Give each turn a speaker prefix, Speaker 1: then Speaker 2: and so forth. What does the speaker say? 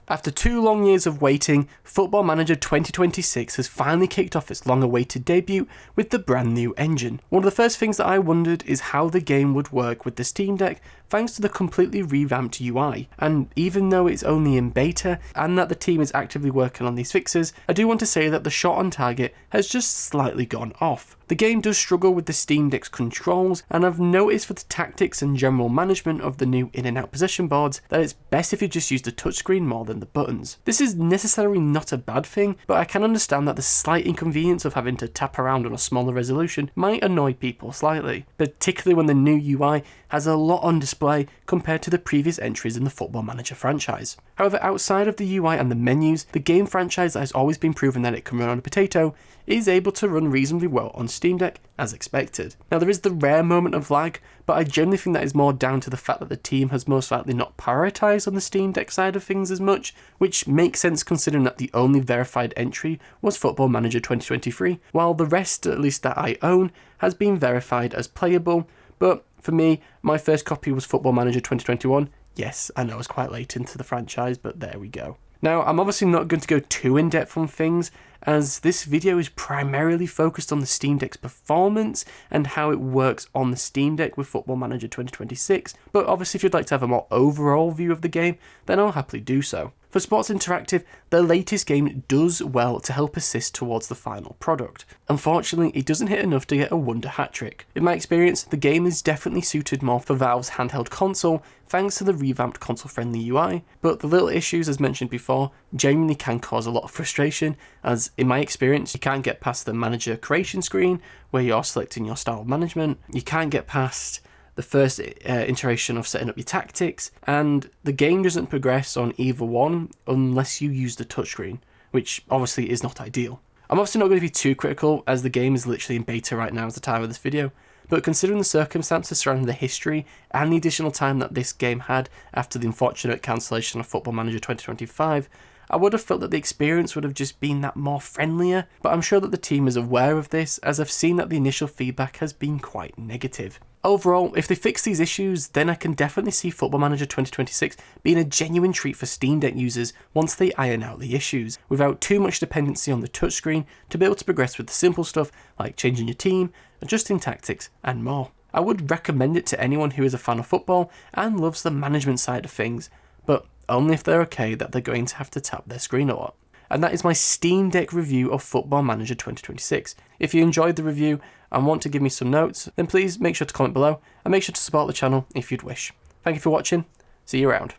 Speaker 1: After 2 long years of waiting, Football Manager 2026 has finally kicked off its long-awaited debut with the brand new engine. One of the first things that I wondered is how the game would work with the Steam Deck thanks to the completely revamped UI, and even though it's only in beta and that the team is actively working on these fixes, I do want to say that the shot on target has just slightly gone off. The game does struggle with the Steam Deck's controls, and I've noticed for the tactics and general management of the new in and out position boards that it's best if you just use the touchscreen more than the buttons. This is necessarily not a bad thing, but I can understand that the slight inconvenience of having to tap around on a smaller resolution might annoy people slightly, particularly when the new UI has a lot on display compared to the previous entries in the Football Manager franchise. However, outside of the UI and the menus, the game franchise that has always been proven that it can run on a potato is able to run reasonably well on Steam Deck as expected. Now there is the rare moment of lag, but I generally think that is more down to the fact that the team has most likely not prioritised on the Steam Deck side of things as much, which makes sense considering that the only verified entry was Football Manager 2023, while the rest, at least that I own, has been verified as playable. But for me, my first copy was Football Manager 2021. Yes, I know I was quite late into the franchise, but there we go. Now, I'm obviously not going to go too in-depth on things, as this video is primarily focused on the Steam Deck's performance and how it works on the Steam Deck with Football Manager 2026, but obviously if you'd like to have a more overall view of the game, then I'll happily do so. For Sports Interactive, the latest game does well to help assist towards the final product. Unfortunately, it doesn't hit enough to get a wonder hat-trick. In my experience, the game is definitely suited more for Valve's handheld console thanks to the revamped console-friendly UI, but the little issues as mentioned before genuinely can cause a lot of frustration, as in my experience you can't get past the manager creation screen where you're selecting your style of management, you can't get past the first iteration of setting up your tactics, and the game doesn't progress on either one unless you use the touchscreen, which obviously is not ideal. I'm obviously not going to be too critical as the game is literally in beta right now at the time of this video, but considering the circumstances surrounding the history and the additional time that this game had after the unfortunate cancellation of Football Manager 2025, I would have felt that the experience would have just been that more friendlier, but I'm sure that the team is aware of this, as I've seen that the initial feedback has been quite negative. Overall, if they fix these issues, then I can definitely see Football Manager 2026 being a genuine treat for Steam Deck users once they iron out the issues, without too much dependency on the touchscreen to be able to progress with the simple stuff like changing your team, adjusting tactics, and more. I would recommend it to anyone who is a fan of football and loves the management side of things, but only if they're okay that they're going to have to tap their screen a lot. And that is my Steam Deck review of Football Manager 2026. If you enjoyed the review and want to give me some notes, then please make sure to comment below and make sure to support the channel if you'd wish. Thank you for watching, see you around.